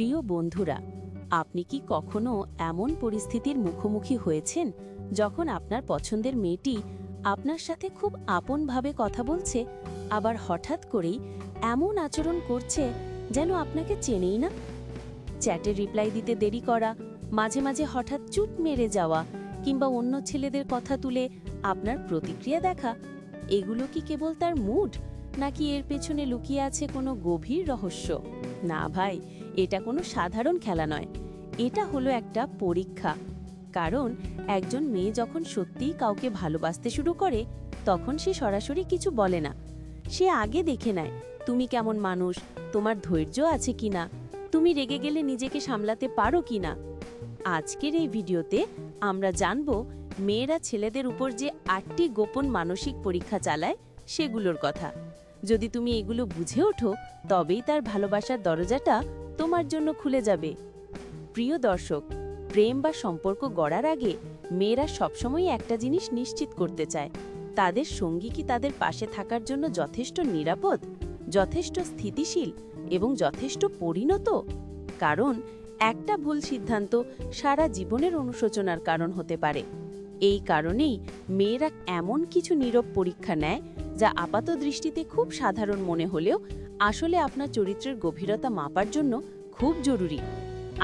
প্রিয় বন্ধুরা, আপনি কি কখনো এমন পরিস্থিতির মুখোমুখি হয়েছেন যখন আপনার পছন্দের মেয়েটি আপনার সাথে খুব আপনভাবে কথা বলছে, আবার হঠাৎ করেই এমন আচরণ করছে যেন আপনাকে চেনেই না? চ্যাটের রিপ্লাই দিতে দেরি করা, মাঝে মাঝে হঠাৎ চুপ মেরে যাওয়া, কিংবা অন্য ছেলেদের কথা তুলে আপনার প্রতিক্রিয়া দেখা, এগুলো কি কেবল তার মুড, নাকি এর পেছনে লুকিয়ে আছে কোনো গভীর রহস্য? না ভাই, এটা কোনো সাধারণ খেলা নয়, এটা হলো একটা পরীক্ষা। কারণ একজন মেয়ে যখন সত্যিই কাউকে ভালোবাসতে শুরু করে, তখন সে সরাসরি কিছু বলে না। সে আগে দেখে নেয় তুমি কেমন মানুষ, তোমার ধৈর্য আছে কিনা, তুমি রেগে গেলে নিজেকে সামলাতে পারো কিনা। আজকের এই ভিডিওতে আমরা জানব মেয়েরা ছেলেদের উপর যে 8টি গোপন মানসিক পরীক্ষা চালায় সেগুলোর কথা। যদি তুমি এগুলো বুঝে ওঠো, তবেই তার ভালোবাসার দরজাটা তোমার জন্য খুলে যাবে। প্রিয় দর্শক, প্রেম বা সম্পর্ক গড়ার আগে মেয়েরা সবসময় একটা জিনিস নিশ্চিত করতে চায়, তাদের সঙ্গী কি তাদের পাশে থাকার জন্য যথেষ্ট নিরাপদ, যথেষ্ট স্থিতিশীল এবং যথেষ্ট পরিণত। কারণ একটা ভুল সিদ্ধান্ত সারা জীবনের অনুশোচনার কারণ হতে পারে। এই কারণেই মেয়েরা এমন কিছু নীরব পরীক্ষা নেয়, যা আপাত দৃষ্টিতে খুব সাধারণ মনে হলেও আসলে আপনার চরিত্রের গভীরতা মাপার জন্য খুব জরুরি।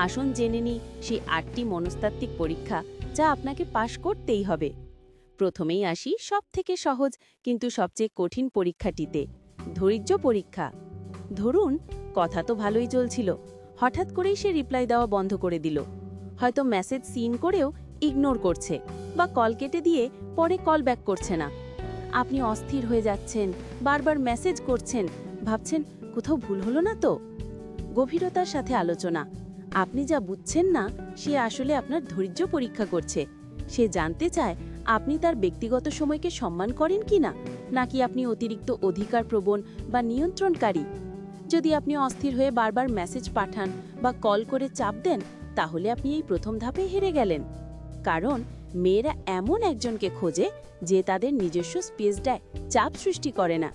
আসুন জেনে নিই সেই 8টি মনস্তাত্ত্বিক পরীক্ষা যা আপনাকে পাশ করতেই হবে। প্রথমেই আসি সবথেকে সহজ কিন্তু সবচেয়ে কঠিন পরীক্ষাটিতে, ধৈর্য পরীক্ষা। ধরুন, কথা তো ভালোই চলছিল, হঠাৎ করেই সে রিপ্লাই দেওয়া বন্ধ করে দিল। হয়তো মেসেজ সিন করেও ইগনোর করছে, বা কল কেটে দিয়ে পরে কল ব্যাক করছে না। আপনি অস্থির হয়ে যাচ্ছেন, বারবার মেসেজ করছেন, ভাবছেন কোথাও ভুল হলো না তো। গভীরতার সাথে আলোচনা। আপনি যা বুঝছেন না, সে আসলে আপনার ধৈর্য পরীক্ষা করছে। সে জানতে চায় আপনি তার ব্যক্তিগত সময়কে সম্মান করেন কিনা, নাকি আপনি অতিরিক্ত অধিকারপ্রবণ বা নিয়ন্ত্রণকারী। যদি আপনি অস্থির হয়ে বারবার মেসেজ পাঠান বা কল করে চাপ দেন, তাহলে আপনি এই প্রথম ধাপে হেরে গেলেন। কারণ মেয়েরা এমন একজনকে খোঁজে যে তাদের নিজস্ব স্পেস দেয়, চাপ সৃষ্টি করে না।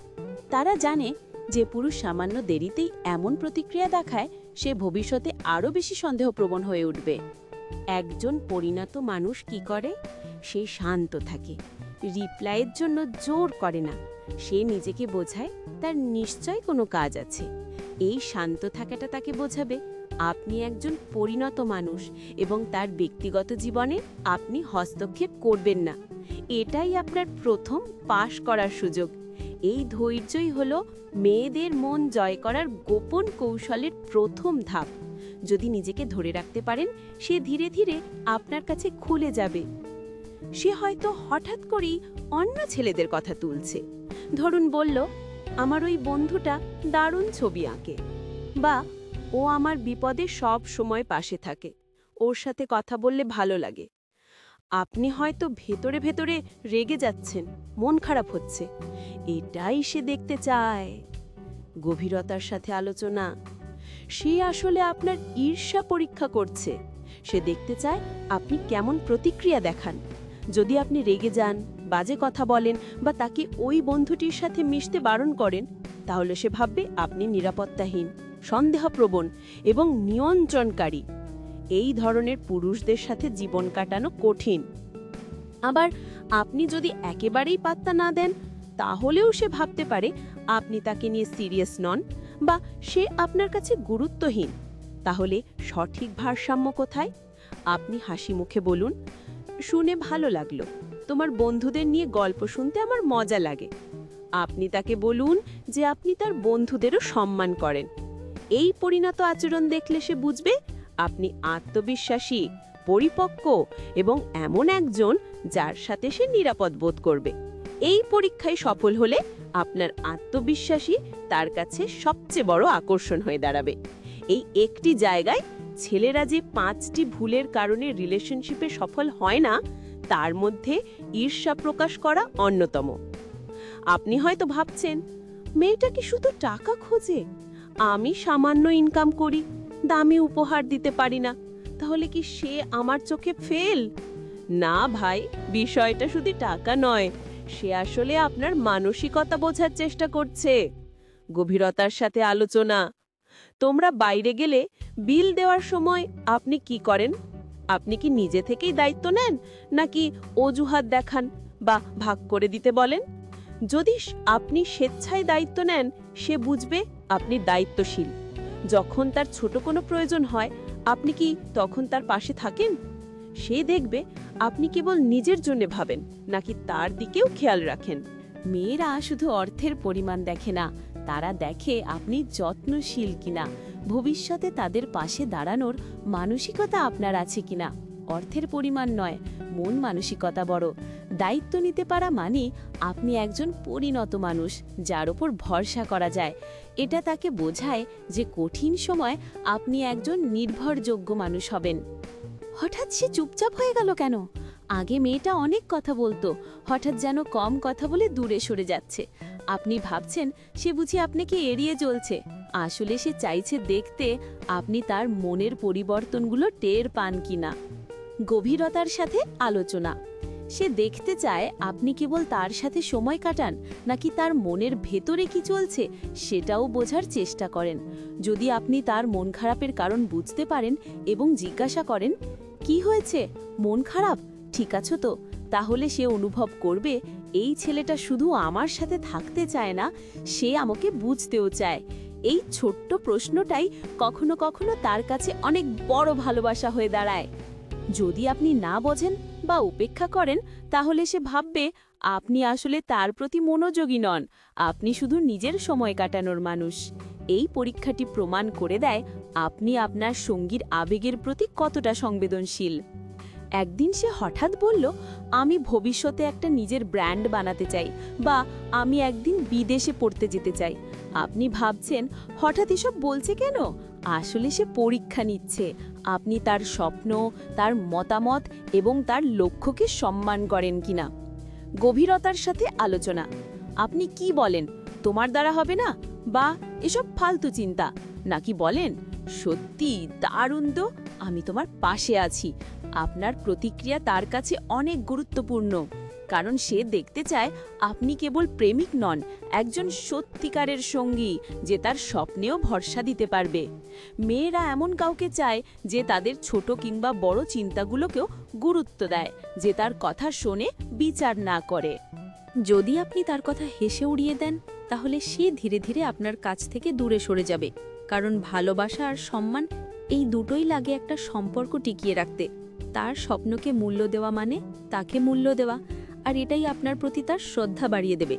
তারা জানে যে পুরুষ সামান্য দেরিতেই এমন প্রতিক্রিয়া দেখায়, সে ভবিষ্যতে আরও বেশি সন্দেহপ্রবণ হয়ে উঠবে। একজন পরিণত মানুষ কি করে? সে শান্ত থাকে, রিপ্লাইয়ের জন্য জোর করে না। সে নিজেকে বোঝায় তার নিশ্চয় কোনো কাজ আছে। এই শান্ত থাকাটা তাকে বোঝাবে আপনি একজন পরিণত মানুষ এবং তার ব্যক্তিগত জীবনে আপনি হস্তক্ষেপ করবেন না। এটাই আপনার প্রথম পাশ করার সুযোগ। এই ধৈর্যই হলো মেয়েদের মন জয় করার গোপন কৌশলের প্রথম ধাপ। যদি নিজেকে ধরে রাখতে পারেন, সে ধীরে ধীরে আপনার কাছে খুলে যাবে। সে হয়তো হঠাৎ করেই অন্য ছেলেদের কথা তুলছে। ধরুন বলল, আমার ওই বন্ধুটা দারুণ ছবি আঁকে, বা ও আমার বিপদে সব সময় পাশে থাকে, ওর সাথে কথা বললে ভালো লাগে। আপনি হয়তো ভেতরে ভেতরে রেগে যাচ্ছেন, মন খারাপ হচ্ছে। এটাই সে দেখতে চায়। গভীরতার সাথে আলোচনা। সে আসলে আপনার ঈর্ষা পরীক্ষা করছে। সে দেখতে চায় আপনি কেমন প্রতিক্রিয়া দেখান। যদি আপনি রেগে যান, বাজে কথা বলেন, বা তাকে ওই বন্ধুটির সাথে মিশতে বারণ করেন, তাহলে সে ভাববে আপনি নিরাপত্তাহীন, সন্দেহপ্রবণ এবং নিয়ন্ত্রণকারী। এই ধরনের পুরুষদের সাথে জীবন কাটানো কঠিন। আবার আপনি যদি একেবারেই পাত্তা না দেন, তাহলেও সে ভাবতে পারে আপনি তাকে নিয়ে সিরিয়াস নন, বা সে আপনার কাছে গুরুত্বহীন। তাহলে সঠিক ভারসাম্য কোথায়? আপনি হাসি মুখে বলুন, শুনে ভালো লাগলো, তোমার বন্ধুদের নিয়ে গল্প শুনতে আমার মজা লাগে। আপনি তাকে বলুন যে আপনি তার বন্ধুদেরও সম্মান করেন। এই পরিণত আচরণ দেখলে সে বুঝবে আপনি আত্মবিশ্বাসী, পরিপক্ক এবং এমন একজন যার সাথে সে নিরাপদ বোধ করবে। এই পরীক্ষায় সফল হলে আপনার আত্মবিশ্বাসী তার কাছে সবচেয়ে বড় আকর্ষণ হয়ে দাঁড়াবে। এই একটি জায়গায় ছেলেরা যে 5টি ভুলের কারণে রিলেশনশিপে সফল হয় না, তার মধ্যে ঈর্ষা প্রকাশ করা অন্যতম। আপনি হয়তো ভাবছেন, মেয়েটা কি শুধু টাকা খোঁজে? আমি সামান্য ইনকাম করি, দামি উপহার দিতে পারি না, তাহলে কি সে আমার চোখে ফেল? না ভাই, বিষয়টা শুধু টাকা নয়, সে আসলে আপনার মানসিকতা বোঝার চেষ্টা করছে। গভীরতার সাথে আলোচনা। তোমরা বাইরে গেলে বিল দেওয়ার সময় আপনি কি করেন? আপনি কি নিজে থেকেই দায়িত্ব নেন, নাকি অজুহাত দেখান বা ভাগ করে দিতে বলেন? যদি আপনি স্বেচ্ছায় দায়িত্ব নেন, সে বুঝবে আপনি দায়িত্বশীল। যখন তার ছোট কোনো প্রয়োজন হয়, আপনি কি তখন তার পাশে থাকেন? সে দেখবে আপনি কেবল নিজের জন্য ভাবেন, নাকি তার দিকেও খেয়াল রাখেন। মেয়েরা শুধু অর্থের পরিমাণ দেখে না, তারা দেখে আপনি যত্নশীল কিনা, ভবিষ্যতে তাদের পাশে দাঁড়ানোর মানসিকতা আপনার আছে কিনা। অর্থের পরিমাণ নয়, মন মানসিকতা বড়। দায়িত্ব নিতে পারা মানে আপনি একজন পরিণত মানুষ যার ওপর ভরসা করা যায়। এটা তাকে বোঝায় যে কঠিন সময় আপনি একজন নির্ভরযোগ্য মানুষ হবেন। হঠাৎ সে চুপচাপ হয়ে গেল কেন? আগে মেয়েটা অনেক কথা বলতো, হঠাৎ যেন কম কথা বলে দূরে সরে যাচ্ছে। আপনি ভাবছেন সে বুঝি আপনাকে এড়িয়ে চলছে। আসলে সে চাইছে দেখতে আপনি তার মনের পরিবর্তনগুলো টের পান কিনা। গভীরতার সাথে আলোচনা। সে দেখতে চায় আপনি কেবল তার সাথে সময় কাটান, নাকি তার মনের ভেতরে কি চলছে সেটাও বোঝার চেষ্টা করেন। যদি আপনি তার মন খারাপের কারণ বুঝতে পারেন এবং জিজ্ঞাসা করেন, কি হয়েছে, মন খারাপ, ঠিক আছো তো, তাহলে সে অনুভব করবে এই ছেলেটা শুধু আমার সাথে থাকতে চায় না, সে আমাকে বুঝতেও চায়। এই ছোট্ট প্রশ্নটাই কখনো কখনো তার কাছে অনেক বড় ভালোবাসা হয়ে দাঁড়ায়। যদি আপনি না বোঝেন বা উপেক্ষা করেন, তাহলে সে ভাববে আপনি আসলে তার প্রতি মনোযোগী নন, আপনি শুধু নিজের সময় কাটানোর মানুষ। এই পরীক্ষাটি প্রমাণ করে দেয় আপনি আপনার সঙ্গীর আবেগের প্রতি কতটা সংবেদনশীল। একদিন সে হঠাৎ বলল, আমি ভবিষ্যতে একটা নিজের ব্র্যান্ড বানাতে চাই, বা আমি একদিন বিদেশে পড়তে যেতে চাই। আপনি ভাবছেন হঠাৎ এসব বলছে কেন? আসলে সে পরীক্ষা নিচ্ছে আপনি তার স্বপ্ন, তার মতামত এবং তার লক্ষ্যকে সম্মান করেন কিনা। গভীরতার সাথে আলোচনা। আপনি কি বলেন, তোমার দ্বারা হবে না, বা এসব ফালতু চিন্তা, নাকি বলেন, সত্যি দারুণ তো, আমি তোমার পাশে আছি। আপনার প্রতিক্রিয়া তার কাছে অনেক গুরুত্বপূর্ণ, কারণ সে দেখতে চায় আপনি কেবল প্রেমিক নন, একজন সত্যিকারের সঙ্গী যে তার স্বপ্নেও ভরসা দিতে পারবে। মেয়েরা এমন কাউকে চায় যে তাদের ছোট কিংবা বড় চিন্তাগুলোকেও গুরুত্ব দেয়, যে তার কথা শোনে, বিচার না করে। যদি আপনি তার কথা হেসে উড়িয়ে দেন, তাহলে সে ধীরে ধীরে আপনার কাছ থেকে দূরে সরে যাবে, কারণ ভালোবাসা আর সম্মান এই দুটোই লাগে একটা সম্পর্ক টিকিয়ে রাখতে। তার স্বপ্নকে মূল্য দেওয়া মানে তাকে মূল্য দেওয়া, আর এটাই আপনার প্রতি তার শ্রদ্ধা বাড়িয়ে দেবে।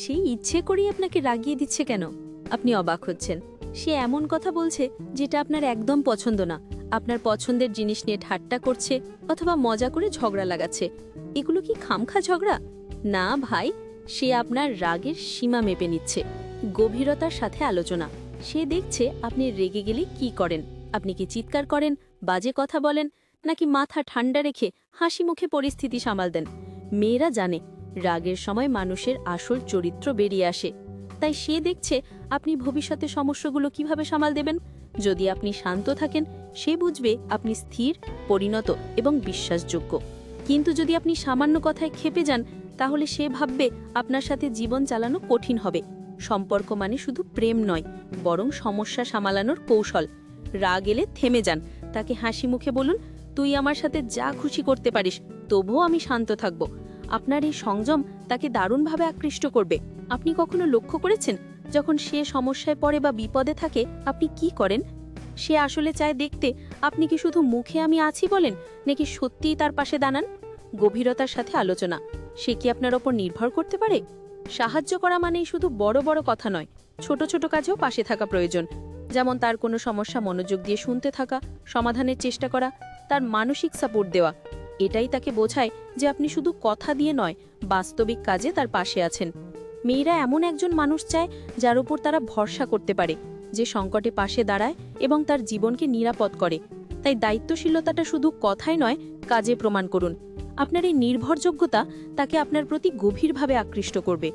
সেই ইচ্ছে করেই আপনাকে রাগিয়ে দিচ্ছে কেন? আপনি অবাক হচ্ছেন। সে এমন কথা বলছে যেটা আপনার একদম পছন্দ না, আপনার পছন্দের জিনিস নিয়ে ঠাট্টা করছে অথবা মজা করে ঝগড়া লাগাচ্ছে। এগুলো কি খামখা ঝগড়া? না ভাই, সে আপনার রাগের সীমা মেপে নিচ্ছে। গভীরতার সাথে আলোচনা। সে দেখছে আপনি রেগে গেলে কি করেন। আপনি কি চিৎকার করেন, বাজে কথা বলেন, নাকি মাথা ঠান্ডা রেখে হাসি মুখে পরিস্থিতি সামাল দেন? মেয়েরা জানে রাগের সময় মানুষের আসল চরিত্র বেরিয়ে আসে। তাই সে দেখছে আপনি ভবিষ্যতে সমস্যাগুলো কিভাবে সামাল দেবেন। যদি আপনি শান্ত থাকেন, সে বুঝবে আপনি স্থির, পরিণত এবং বিশ্বাসযোগ্য। কিন্তু যদি আপনি সামান্য কথায় ক্ষেপে যান, তাহলে সে ভাববে আপনার সাথে জীবন চালানো কঠিন হবে। সম্পর্ক মানে শুধু প্রেম নয়, বরং সমস্যা সামলানোর কৌশল। রাগ এলে থেমে যান, তাকে হাসি মুখে বলুন, তুই আমার সাথে যা খুশি করতে পারিস, তবুও আমি শান্ত থাকব। আপনার এই সংযম তাকে দারুণভাবে আকৃষ্ট করবে। আপনি কখনো লক্ষ্য করেছেন যখন সে সমস্যায় পড়ে বা বিপদে থাকে আপনি কি করেন? সে আসলে চায় দেখতে আপনি কি শুধু মুখে আমি আছি বলেন, নাকি সত্যিই তার পাশে দাঁড়ান। গভীরতার সাথে আলোচনা। সে কি আপনার ওপর নির্ভর করতে পারে? সাহায্য করা মানেই শুধু বড় বড় কথা নয়, ছোট ছোট কাজেও পাশে থাকা প্রয়োজন। যেমন তার কোনো সমস্যা মনোযোগ দিয়ে শুনতে থাকা, সমাধানের চেষ্টা করা, তার মানসিক সাপোর্ট দেওয়া। এটাই তাকে বোঝায় যে আপনি শুধু কথা দিয়ে নয়, বাস্তবিক কাজে তার পাশে আছেন। মেয়েরা এমন একজন মানুষ চায় যার উপর তারা ভরসা করতে পারে, যে সংকটে পাশে দাঁড়ায় এবং তার জীবনকে নিরাপদ করে। তাই দায়িত্বশীলতাটা শুধু কথায় নয়, কাজে প্রমাণ করুন। আপনার এই নির্ভরযোগ্যতা তাকে আপনার প্রতি গভীরভাবে আকৃষ্ট করবে।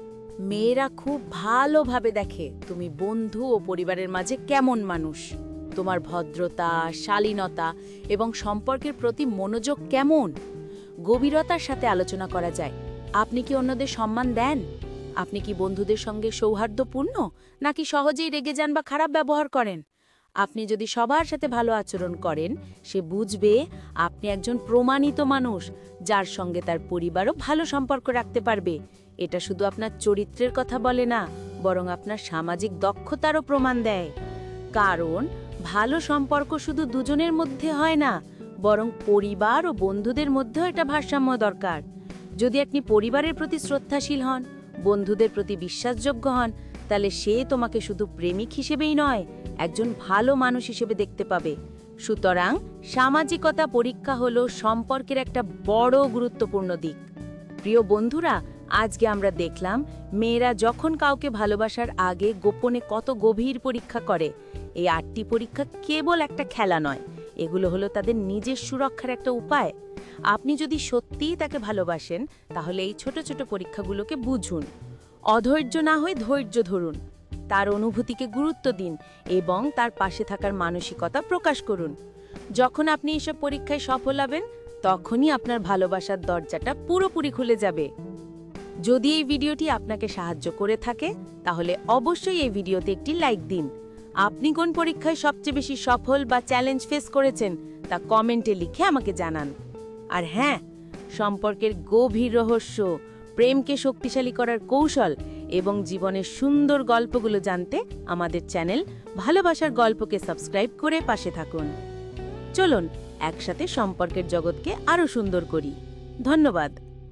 মেয়েরা খুব ভালোভাবে দেখে তুমি বন্ধু ও পরিবারের মাঝে কেমন মানুষ। তোমার ভদ্রতা, শালীনতা এবং সম্পর্কের প্রতি মনোযোগ কেমন। গভীরতার সাথে আলোচনা করা যায়। আপনি কি অন্যদের সম্মান দেন? আপনি কি বন্ধুদের সঙ্গে সৌহার্দ্যপূর্ণ, নাকি সহজেই রেগে যান বা খারাপ ব্যবহার করেন? আপনি যদি সবার সাথে ভালো আচরণ করেন, সে বুঝবে আপনি একজন প্রমাণিত মানুষ, যার সঙ্গে তার পরিবারও ভালো সম্পর্ক রাখতে পারবে। এটা শুধু আপনার চরিত্রের কথা বলে না, বরং আপনার সামাজিক দক্ষতারও প্রমাণ দেয়। কারণ ভালো সম্পর্ক শুধু দুজনের মধ্যে হয় না, বরং পরিবার ও বন্ধুদের মধ্যেও এটা ভারসাম্য দরকার। যদি আপনি পরিবারের প্রতি শ্রদ্ধাশীল হন, বন্ধুদের প্রতি বিশ্বাসযোগ্য হন, তাহলে সে তোমাকে শুধু প্রেমিক হিসেবেই নয়, একজন ভালো মানুষ হিসেবে দেখতে পাবে। সুতরাং সামাজিকতা পরীক্ষা হলো সম্পর্কের একটা বড় গুরুত্বপূর্ণ দিক। প্রিয় বন্ধুরা, আজকে আমরা দেখলাম মেয়েরা যখন কাউকে ভালোবাসার আগে গোপনে কত গভীর পরীক্ষা করে। এই 8টি পরীক্ষা কেবল একটা খেলা নয়, এগুলো হলো তাদের নিজের সুরক্ষার একটা উপায়। আপনি যদি সত্যিই তাকে ভালোবাসেন, তাহলে এই ছোট ছোট পরীক্ষাগুলোকে বুঝুন। অধৈর্য না হয়ে ধৈর্য ধরুন, তার অনুভূতিকে গুরুত্ব দিন এবং তার পাশে থাকার মানসিকতা প্রকাশ করুন। যখন আপনি এসব পরীক্ষায় সফল হবেন, তখনই আপনার ভালোবাসার দরজাটা পুরোপুরি খুলে যাবে। যদি এই ভিডিওটি আপনাকে সাহায্য করে থাকে, তাহলে অবশ্যই এই ভিডিওতে একটি লাইক দিন। আপনি কোন পরীক্ষায় সবচেয়ে বেশি সফল বা চ্যালেঞ্জ ফেস করেছেন তা কমেন্টে লিখে আমাকে জানান। আর হ্যাঁ, সম্পর্কের গভীর রহস্য, প্রেমকে শক্তিশালী করার কৌশল এবং জীবনের সুন্দর গল্পগুলো জানতে আমাদের চ্যানেল ভালোবাসার গল্পকে সাবস্ক্রাইব করে পাশে থাকুন। চলুন একসাথে সম্পর্কের জগৎকে আরও সুন্দর করি। ধন্যবাদ।